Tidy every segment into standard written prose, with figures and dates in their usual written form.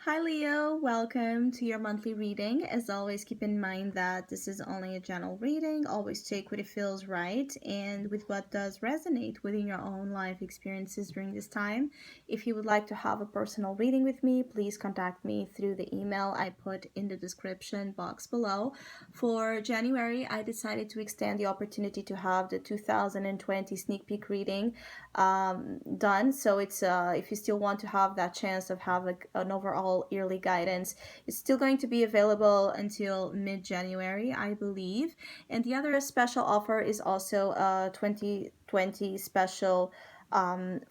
Hi Leo, welcome to your monthly reading. As always, keep in mind that this is only a general reading. Always take what it feels right and with what does resonate within your own life experiences during this time. If you would like to have a personal reading with me, please contact me through the email I put in the description box below. For January, I decided to extend the opportunity to have the 2020 sneak peek reading done. So it's if you still want to have that chance of have an overall yearly guidance, it's still going to be available until mid-January, I believe. And the other special offer is also a 2020 special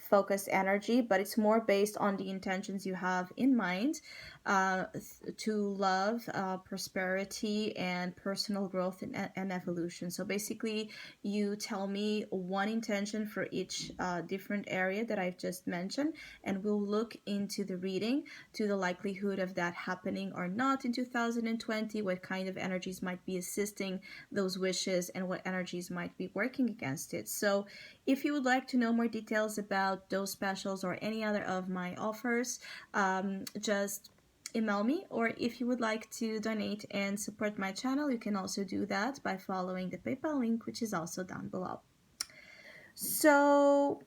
focused energy, but it's more based on the intentions you have in mind to love, prosperity, and personal growth and evolution. So basically, you tell me one intention for each different area that I've just mentioned, and we'll look into the reading to the likelihood of that happening or not in 2020, what kind of energies might be assisting those wishes, and what energies might be working against it. So if you would like to know more details about those specials or any other of my offers, just email me, or if you would like to donate and support my channel, you can also do that by following the PayPal link, which is also down below. So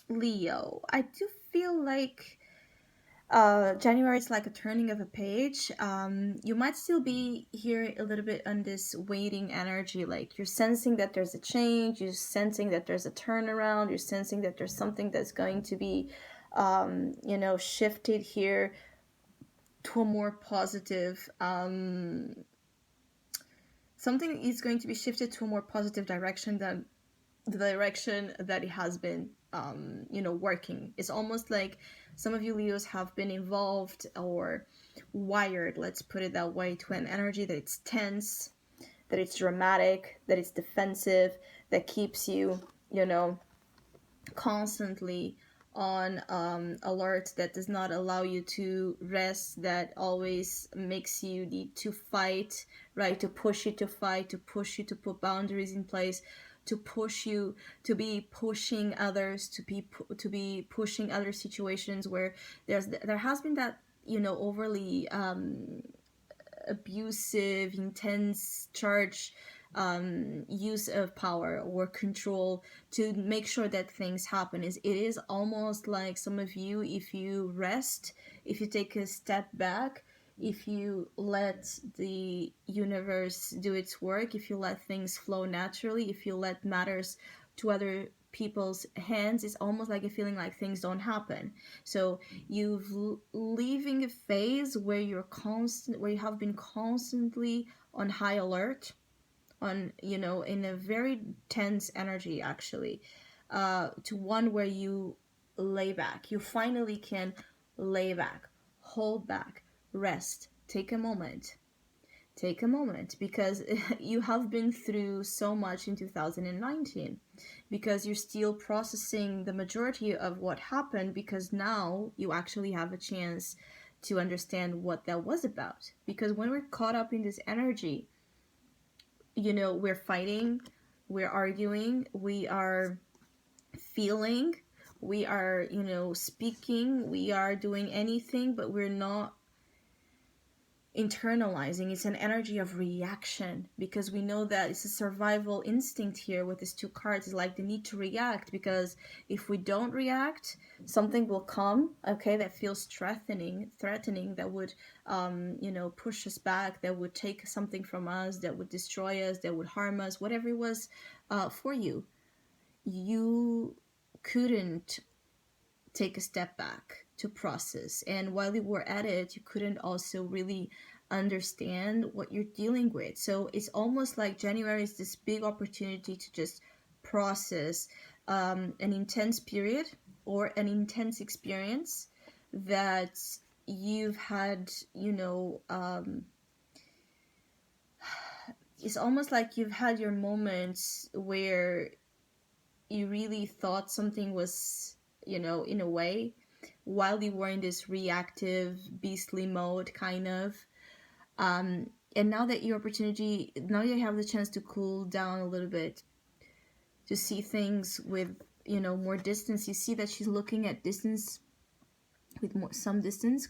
Leo, I do feel like January is like a turning of a page. You might still be here a little bit on this waiting energy, like you're sensing that there's a change, you're sensing that there's a turnaround, you're sensing that there's something that's going to be shifted here to a more positive something is going to be shifted to a more positive direction than the direction that it has been working. It's almost like some of you Leos have been involved or wired, let's put it that way, to an energy that it's tense, that it's dramatic, that it's defensive, that keeps you constantly on alert, that does not allow you to rest, that always makes you need to fight, right? To push you to fight, to push you to put boundaries in place, to push you to be pushing others, to be pushing other situations where there has been that overly abusive, intense charge, use of power or control to make sure that things happen. It is almost like some of you, if you rest, if you take a step back, if you let the universe do its work, if you let things flow naturally, if you let matters to other people's hands, it's almost like a feeling like things don't happen. So you've leaving a phase where where you have been constantly on high alert, on in a very tense energy actually, to one where you lay back. You finally can lay back, hold back, rest, take a moment, because you have been through so much in 2019, because you're still processing the majority of what happened, because now you actually have a chance to understand what that was about. Because when we're caught up in this energy, we're fighting, we're arguing, we are feeling, we are speaking, we are doing anything, but we're not internalizing. It's an energy of reaction, because we know that it's a survival instinct here with these two cards. It's like the need to react, because if we don't react, something will come, okay, that feels threatening, that would push us back, that would take something from us, that would destroy us, that would harm us, whatever it was. For you couldn't take a step back to process, and while you were at it, you couldn't also really understand what you're dealing with. So it's almost like January is this big opportunity to just process an intense period or an intense experience that you've had. It's almost like you've had your moments where you really thought something was, in a way, while you were in this reactive, beastly mode, kind of. And now that now you have the chance to cool down a little bit, to see things with, more distance. You see that she's looking at distance with more, some distance,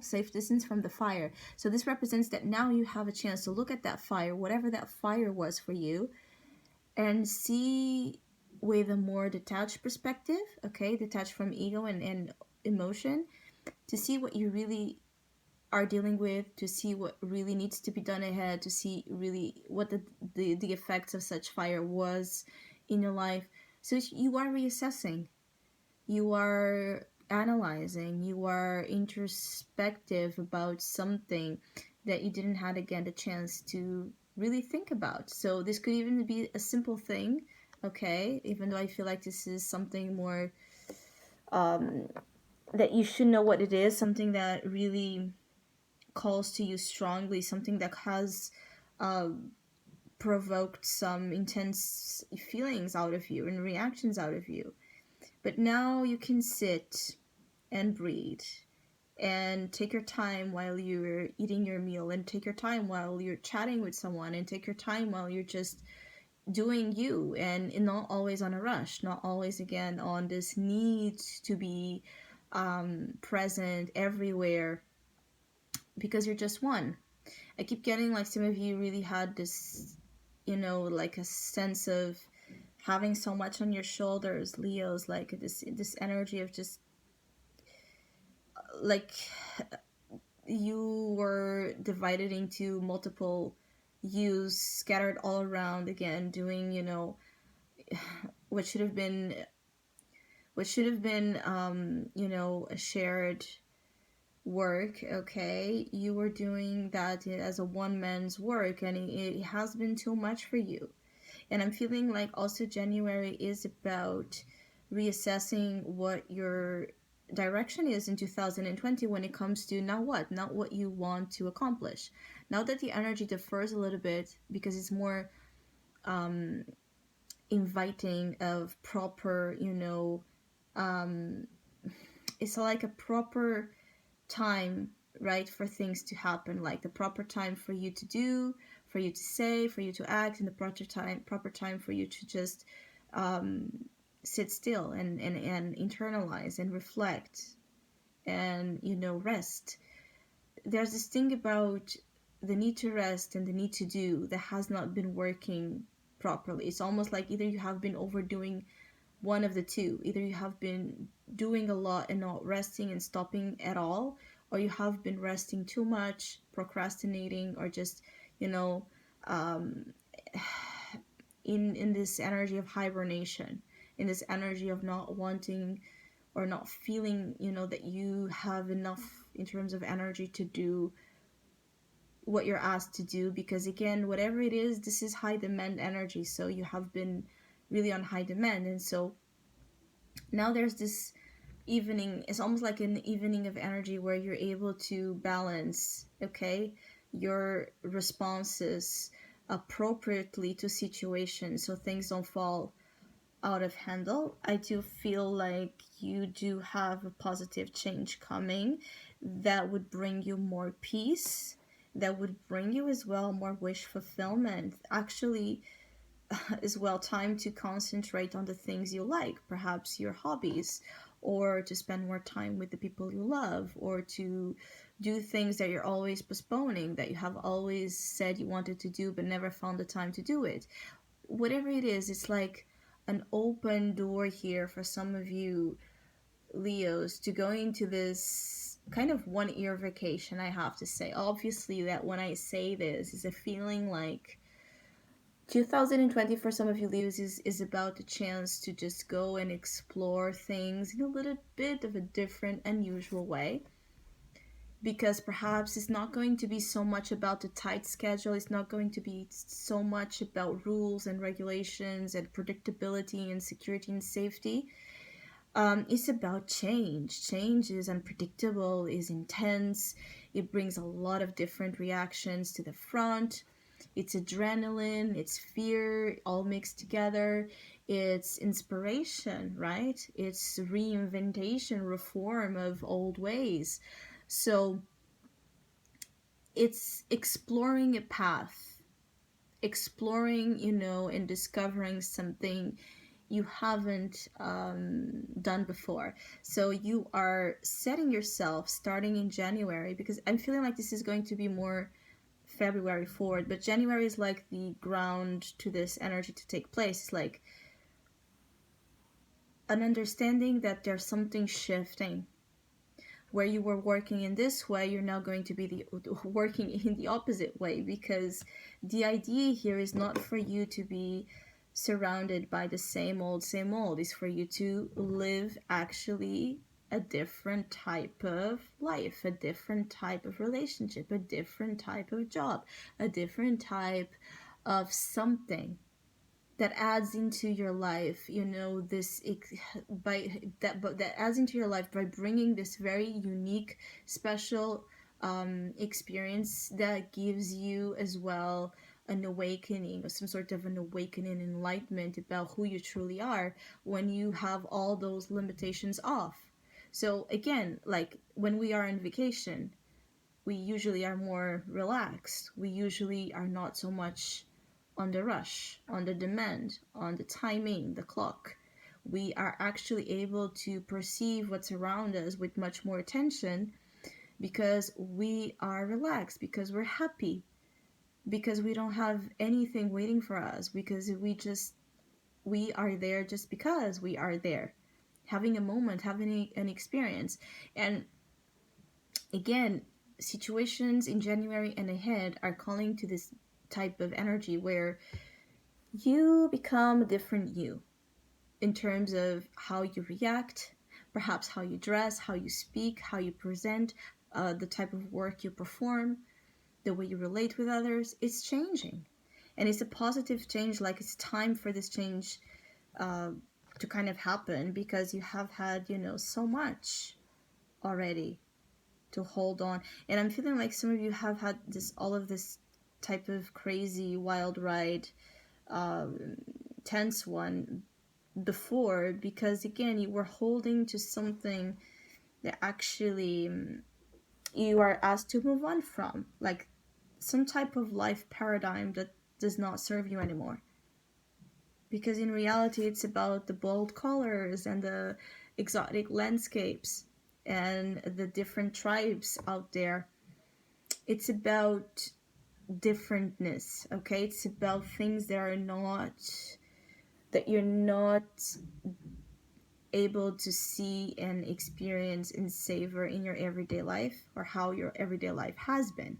safe distance from the fire. So this represents that now you have a chance to look at that fire, whatever that fire was for you, and see with a more detached perspective, okay, detached from ego and emotion, to see what you really are dealing with, to see what really needs to be done ahead, to see really what the effects of such fire was in your life. So you are reassessing, you are analyzing, you are introspective about something that you didn't have again the chance to really think about. So this could even be a simple thing, okay, even though I feel like this is something more um, that you should know what it is, something that really calls to you strongly, something that has uh, provoked some intense feelings out of you and reactions out of you. But now you can sit and breathe and take your time while you're eating your meal, and take your time while you're chatting with someone, and take your time while you're just doing you, and not always on a rush, not always again on this need to be present everywhere because you're just one. I keep getting like some of you really had this, like a sense of having so much on your shoulders, Leos, like this energy of just like you were divided into multiple yous scattered all around again, doing, what should have been a shared work. Okay, you were doing that as a one man's work, and it has been too much for you. And I'm feeling like also January is about reassessing what your direction is in 2020 when it comes to now what, not what you want to accomplish. Now that the energy differs a little bit because it's more um, inviting of proper, it's like a proper time, right, for things to happen, like the proper time for you to do, for you to say, for you to act, and the proper time for you to just um, sit still and internalize and reflect and rest. There's this thing about the need to rest and the need to do that has not been working properly. It's almost like either you have been overdoing one of the two. Either you have been doing a lot and not resting and stopping at all, or you have been resting too much, procrastinating, or just, you know, um, in this energy of hibernation, in this energy of not wanting or not feeling, that you have enough in terms of energy to do what you're asked to do. Because again, whatever it is, this is high demand energy, so you have been really on high demand. And so now there's this evening, it's almost like an evening of energy where you're able to balance, okay, your responses appropriately to situations so things don't fall out of handle. I do feel like you do have a positive change coming that would bring you more peace, that would bring you as well more wish fulfillment. Actually, is well time to concentrate on the things you like, perhaps your hobbies, or to spend more time with the people you love, or to do things that you're always postponing, that you have always said you wanted to do but never found the time to do it. Whatever it is, it's like an open door here for some of you Leos to go into this kind of 1 year vacation. I have to say, obviously, that when I say this is a feeling like 2020 for some of you Leos is about the chance to just go and explore things in a little bit of a different, unusual way. Because perhaps it's not going to be so much about the tight schedule, it's not going to be so much about rules and regulations and predictability and security and safety. It's about change. Change is unpredictable, is intense, it brings a lot of different reactions to the front. It's adrenaline, it's fear, all mixed together. It's inspiration, right? It's reinventation, reform of old ways. So it's exploring a path, exploring, and discovering something you haven't done before. So you are setting yourself starting in January, because I'm feeling like this is going to be more February forward, but January is like the ground to this energy to take place. It's like an understanding that there's something shifting. Where you were working in this way, you're now going to be working in the opposite way, because the idea here is not for you to be surrounded by the same old. It's for you to live actually a different type of life, a different type of relationship, a different type of job, a different type of something that adds into your life, you know, this by that, but that adds into your life by bringing this very unique, special experience that gives you as well an awakening, or some sort of an awakening, enlightenment about who you truly are when you have all those limitations off. So again, like when we are on vacation, we usually are more relaxed. We usually are not so much on the rush, on the demand, on the timing, the clock. We are actually able to perceive what's around us with much more attention, because we are relaxed, because we're happy, because we don't have anything waiting for us, because we are there just because we are there, having a moment, having an experience. And again, situations in January and ahead are calling to this type of energy where you become a different you, in terms of how you react, perhaps how you dress, how you speak, how you present, the type of work you perform, the way you relate with others. It's changing. And it's a positive change, like it's time for this change uh, to kind of happen, because you have had, you know, so much already to hold on. And I'm feeling like some of you have had this, all of this type of crazy wild ride, um, tense one before, because again, you were holding to something that actually you are asked to move on from, like some type of life paradigm that does not serve you anymore. Because in reality, it's about the bold colors and the exotic landscapes and the different tribes out there. It's about differentness, okay? It's about things that are not, that you're not able to see and experience and savor in your everyday life, or how your everyday life has been.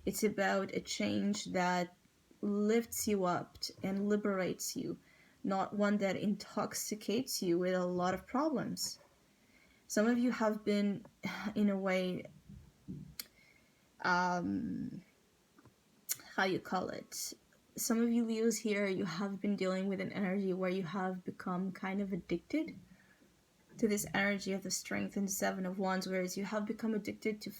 It's about a change that lifts you up and liberates you, not one that intoxicates you with a lot of problems. Some of you have been, in a way, how you call it, some of you Leos here, you have been dealing with an energy where you have become kind of addicted to this energy of the strength and the Seven of Wands, whereas you have become addicted to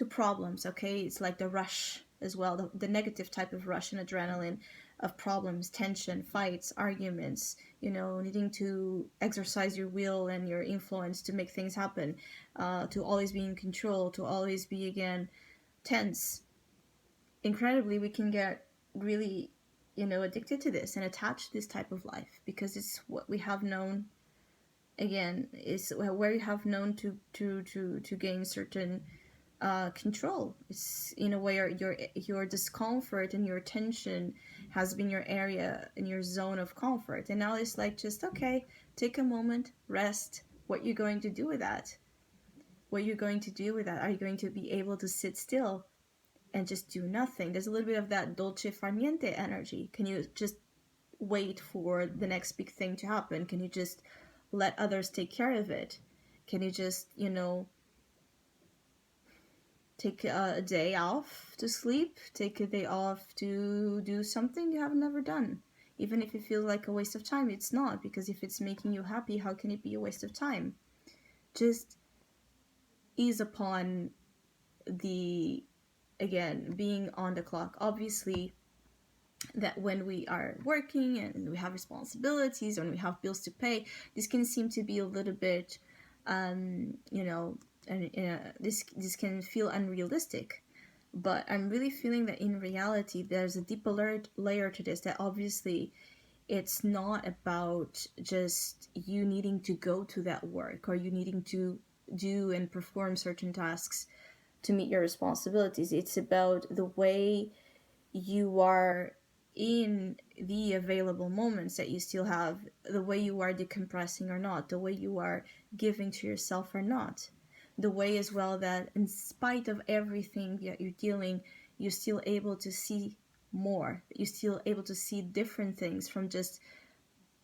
problems, okay? It's like the rush as well, the negative type of rush and adrenaline of problems, tension, fights, arguments, you know, needing to exercise your will and your influence to make things happen, to always be in control, to always be, again, tense. Incredibly, we can get really, you know, addicted to this and attached to this type of life, because it's what we have known. Again, is where you have known to gain certain control. It's in a way your discomfort and your tension has been your area and your zone of comfort, and now it's like, just okay, take a moment, rest. What you're going to do with that? What you're going to do with that? Are you going to be able to sit still and just do nothing? There's a little bit of that dolce far niente energy. Can you just wait for the next big thing to happen? Can you just let others take care of it? Can you just, you know, take a day off to sleep, take a day off to do something you have never done? Even if it feels like a waste of time, it's not, because if it's making you happy, how can it be a waste of time? Just ease upon the, again, being on the clock. Obviously, that when we are working and we have responsibilities, and we have bills to pay, this can seem to be a little bit, you know, and this can feel unrealistic. But I'm really feeling that in reality, there's a deeper layer to this, that obviously it's not about just you needing to go to that work or you needing to do and perform certain tasks to meet your responsibilities. It's about the way you are in the available moments that you still have, the way you are decompressing or not, the way you are giving to yourself or not, the way as well that in spite of everything that you're dealing, you're still able to see more, you're still able to see different things from just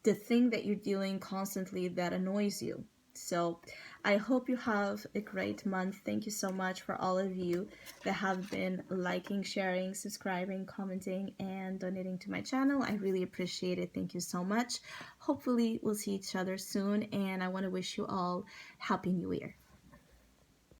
the thing that you're dealing constantly that annoys you. So I hope you have a great month. Thank you so much for all of you that have been liking, sharing, subscribing, commenting, and donating to my channel. I really appreciate it. Thank you so much. Hopefully we'll see each other soon, and I want to wish you all Happy New Year.